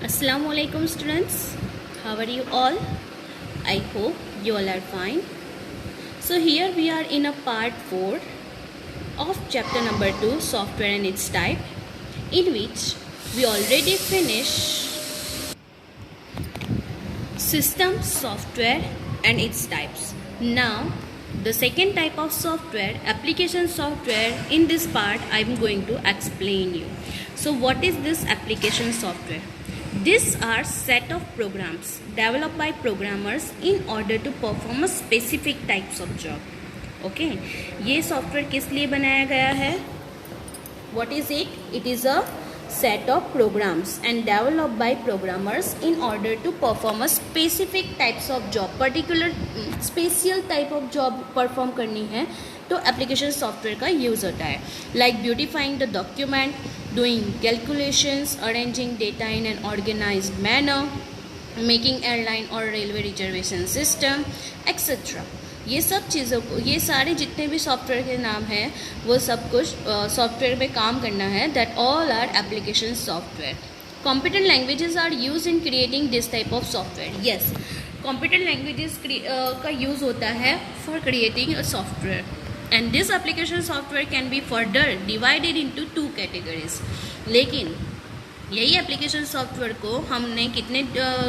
Assalamu alaikum students, how are you all? I hope you all are fine. So here we are in a part 4 of chapter number 2, software and its type, in which we already finished system, software and its types. Now the second type of software, application software, in this part I am going to explain you. So what is this application software? These are set of programs developed by programmers in order to perform a specific types of job. Okay, ये software किस लिए बनाया गया है? What is it? It is a set of programs and developed by programmers in order to perform a specific types of job. Particular special type of job perform करनी है तो application software का use होता है. Like beautifying the document, doing calculations, arranging data in an organized manner, making airline or railway reservation system, etc. ये सब चीज़ों को, ये सारे जितने भी सॉफ्टवेयर के नाम हैं वो सब कुछ सॉफ्टवेयर पे काम करना है. That all are application software. Computer languages are use in creating this type of software. Yes, computer languages का यूज़ होता है for creating a software. And this application software can be further divided into 2 categories. लेकिन यही application software को हमने कितने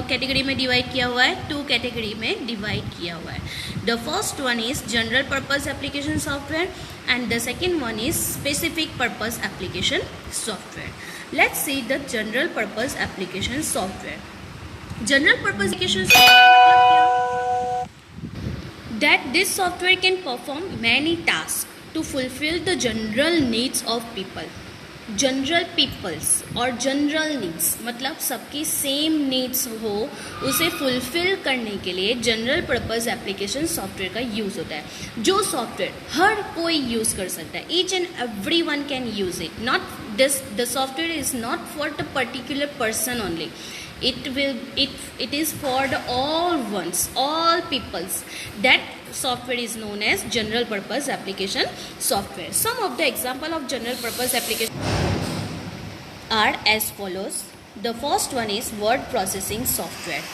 category में divide किया हुआ है? 2 कैटेगरी में डिवाइड किया हुआ है. The first one is general purpose application software and the second one is specific purpose application software. Let's see the general purpose application software. General purpose application software that this software can perform many tasks to fulfill the general needs of people. General peoples और general needs मतलब सबकी same needs हो, उसे fulfil करने के लिए general purpose application software का use होता है. जो सॉफ्टवेयर हर कोई यूज़ कर सकता है. Each and every one can use it. Not this, the software is not for the particular person only. It is for the all ones, all peoples. That software is known as general purpose application software. Some of the example of general purpose application are as follows. The first one is word processing software.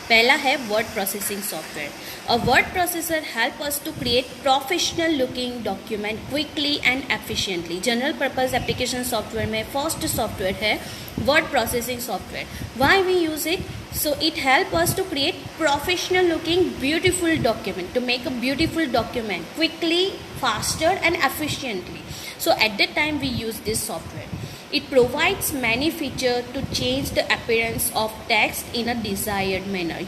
पहला है word processing software. A word processor help us to create professional looking document quickly and efficiently. General purpose application software में first software है word processing software. Why we use it? So it helps us to create professional looking beautiful document, to make a beautiful document quickly, faster and efficiently. So at that time we use this software. It provides many features to change the appearance of text in a desired manner.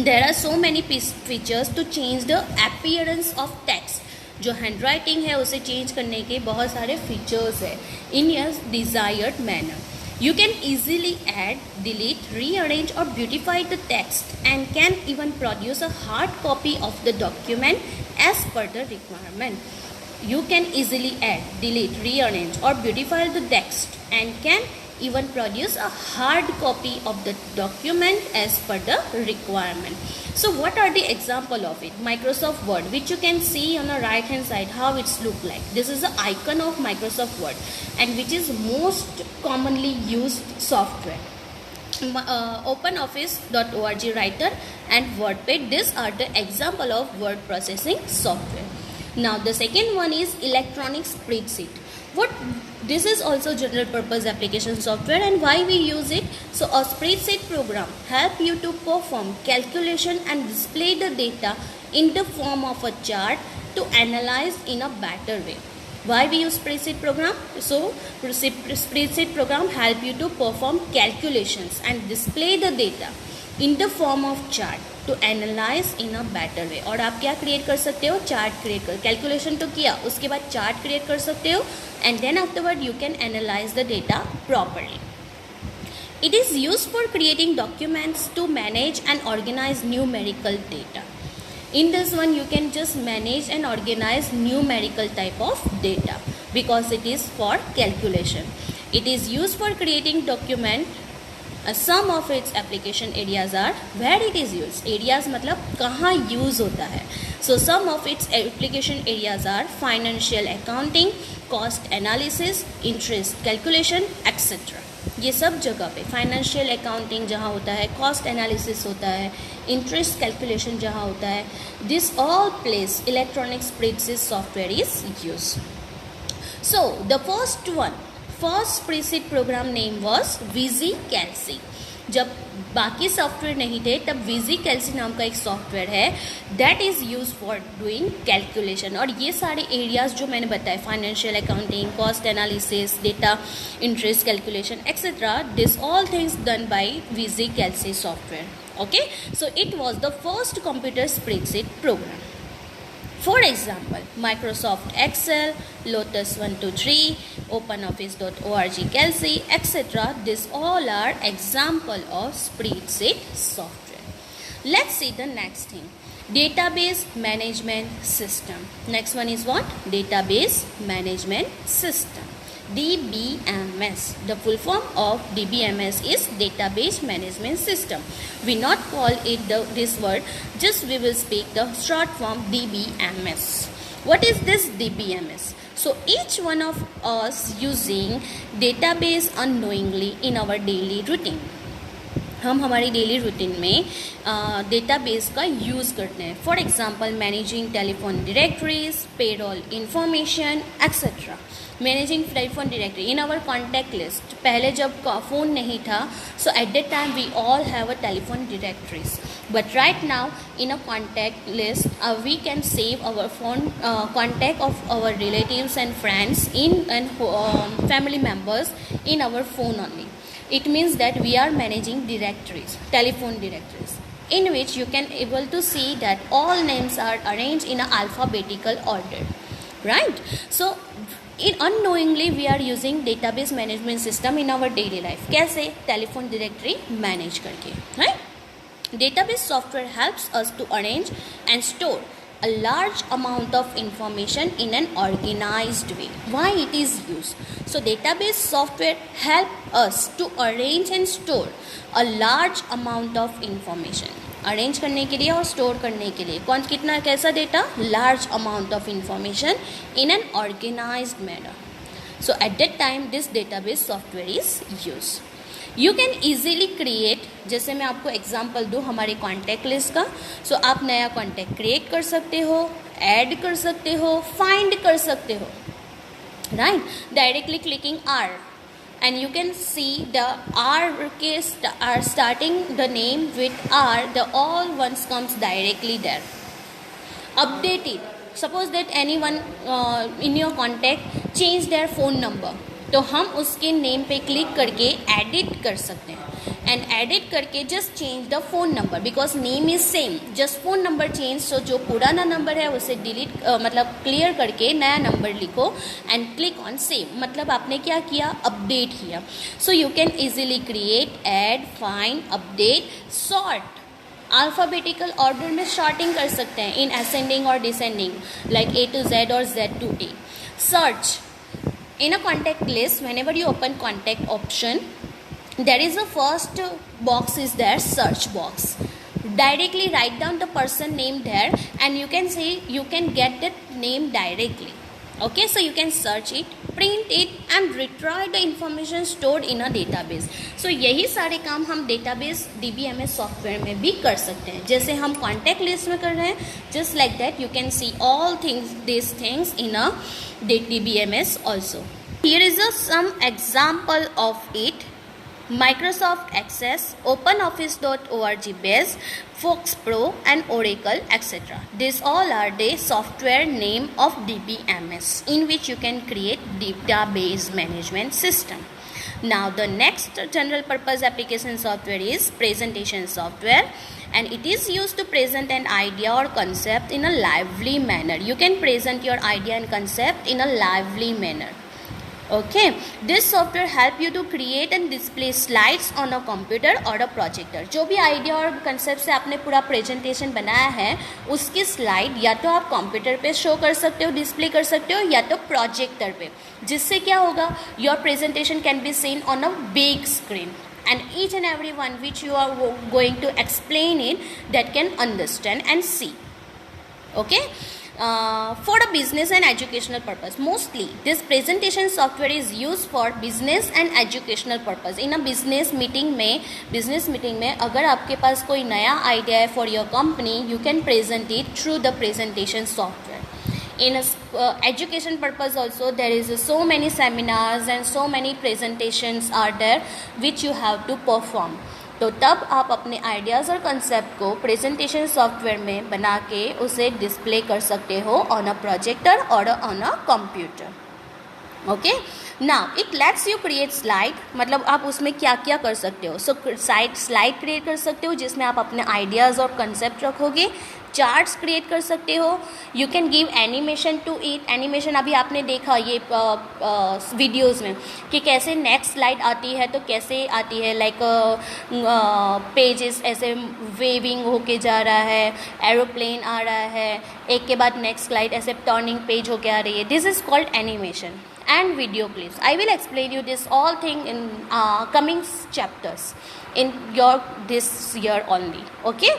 There are so many features to change the appearance of text. जो hand writing है उसे change करने के बहुत सारे features है इन a desired manner. You can easily add, delete, rearrange or beautify the text and can even produce a hard copy of the document as per the requirement. You can easily add, delete, rearrange or beautify the text and can even produce a hard copy of the document as per the requirement. So what are the example of it? Microsoft Word, which you can see on the right hand side how it's look like. This is the icon of Microsoft Word and which is most commonly used software. OpenOffice.org Writer and WordPad, these are the example of word processing software. Now the second one is electronic spreadsheet. This is also general purpose application software and why we use it? So a spreadsheet program help you to perform calculation and display the data in the form of a chart to analyze in a better way. Why we use spreadsheet program? So spreadsheet program help you to perform calculations and display the data in the form of chart to analyze in a better way. और आप क्या create कर सकते हो? Chart create कर, calculation तो किया, उसके बाद चार्ट क्रिएट कर सकते हो and then afterward you can analyze the data properly. It is used for creating documents to manage and organize numerical data. In this one you can just manage and organize numerical type of data because it is for calculation. It is used for creating document. Some of its application areas are where it is used. Areas मतलब कहाँ use होता है. So some of its application areas are financial accounting, cost analysis, interest calculation, etc. ये सब जगह पे financial accounting जहाँ होता है, कॉस्ट एनालिसिस होता है, इंटरेस्ट कैलकुलेशन जहाँ होता है, this all place electronic spreadsheet software is use. So the first spreadsheet program name was VisiCalc. जब बाकी सॉफ्टवेयर नहीं थे तब VisiCalc नाम का एक सॉफ्टवेयर है that is use for doing calculation. और ये सारे एरियाज जो मैंने बताए, financial accounting, cost analysis, data interest calculation etcetera, this all things done by VisiCalc software. Okay, so it was the first computer spreadsheet programme. For example, Microsoft Excel, Lotus 123, OpenOffice.org, Calc, etc. These all are example of spreadsheet software. Let's see the next thing. Database Management System. Next one is what? Database Management System. DBMS. The full form of DBMS is Database Management System. We not call it this word, just we will speak the short form DBMS. What is this DBMS? So each one of us using database unknowingly in our daily routine. हम हमारी daily routine में database का use करते हैं. For example managing telephone directories, payroll information etcetera. Managing telephone directory in our contact list. पहले जब phone नहीं था, so at that time we all have a telephone directories, but right now in a contact list we can save our phone contact of our relatives and friends and family members in our phone only. It means that we are managing directories, telephone directories, in which you can able to see that all names are arranged in an alphabetical order, right? So unknowingly we are using database management system in our daily life. कैसे? telephone directory manage करके, right? Database software helps us to arrange and store a large amount of information in an organized way. Why it is used? So database software help us to arrange and store a large amount of information. Arrange करने के लिए और store करने के लिए कौन कितना कैसा data? Large amount of information in an organised manner. So at that time this database software is use. You can easily create, जैसे मैं आपको एग्जांपल दूँ हमारे कॉन्टैक्ट लिस्ट का. सो आप नया कॉन्टैक्ट क्रिएट कर सकते हो, ऐड कर सकते हो, फाइंड कर सकते हो, right? Directly clicking are and you can see the R case are starting the name with R, the all ones comes directly there. Update it. Suppose that anyone in your contact change their phone number, तो हम उसके name पे click करके edit कर सकते हैं. And edit करके just change the phone number because name is same, just phone number change. So जो पुराना नंबर है उसे डिलीट मतलब क्लियर करके नया नंबर लिखो एंड क्लिक ऑन सेव. मतलब आपने क्या किया? अपडेट किया. So you can easily create, add, find, update, sort. Alphabetical order में शॉर्टिंग कर सकते हैं इन असेंडिंग और descending, like A to Z और Z to A. Search in a contact list. Whenever you open contact option, there is a first box is there, search box. Directly write down the person name there and you can say you can get that name directly. Okay, so you can search it, print it and retrieve the information stored in a database. So यही सारे काम हम database DBMS software में भी कर सकते हैं. जैसे हम contact list में कर रहे हैं, just like that you can see all things, these things in a DBMS also. Here is some example of it. Microsoft Access, OpenOffice.org Base, Fox Pro and Oracle etc. These all are the software name of DBMS in which you can create database management system. Now the next general purpose application software is presentation software and it is used to present an idea or concept in a lively manner. You can present your idea and concept in a lively manner. Okay, this software help you to create and display slides on a computer or a projector. जो भी idea और concept से आपने पूरा presentation बनाया है उसकी slide या तो आप कंप्यूटर पे शो कर सकते हो, डिस्प्ले कर सकते हो, या तो प्रोजेक्टर पे, जिससे क्या होगा? Your presentation can be seen on a big screen and each and every one which you are going to explain it that can understand and see. Okay, for a business and educational purpose. Mostly this presentation software is used for business and educational purpose. In a business meeting में अगर आपके पास कोई नया idea है for your company, you can present it through the presentation software. In education purpose also, there is so many seminars and so many presentations are there which you have to perform. तो तब आप अपने ideas और concept को presentation software में बना के उसे डिस्प्ले कर सकते हो ऑन अ प्रोजेक्टर और on a computer. Okay, now it let's you create slide. मतलब आप उसमें क्या क्या कर सकते हो. सो स्लाइड क्रिएट कर सकते हो जिसमें आप अपने आइडियाज़ और कंसेप्ट रखोगे. चार्ट्स क्रिएट कर सकते हो. You can give animation to it. Animation अभी आपने देखा ये वीडियोस में कि कैसे नेक्स्ट स्लाइड आती है तो कैसे आती है, लाइक पेजेस ऐसे वेविंग होके जा रहा है, एरोप्लेन आ रहा है, एक के बाद नेक्स्ट स्लाइड ऐसे टर्निंग पेज होके आ रही है. This is called animation and video clips. I will explain you this all thing in coming chapters in your this year only. Okay,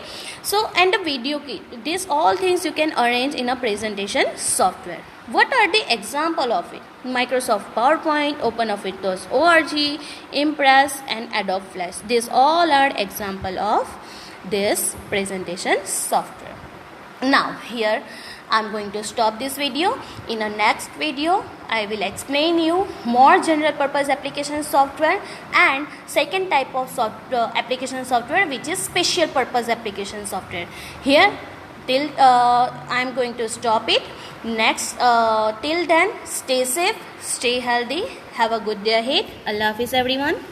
so and the video clip, these all things you can arrange in a presentation software. What are the example of it? Microsoft PowerPoint, OpenOffice.org, Impress and Adobe Flash. These all are example of this presentation software. Now here I'm going to stop this video. In the next video I will explain you more general purpose application software and second type of application software, which is special purpose application software. Here till I'm going to stop it. Next till then, stay safe, stay healthy, have a good day ahead. Allah Hafiz everyone.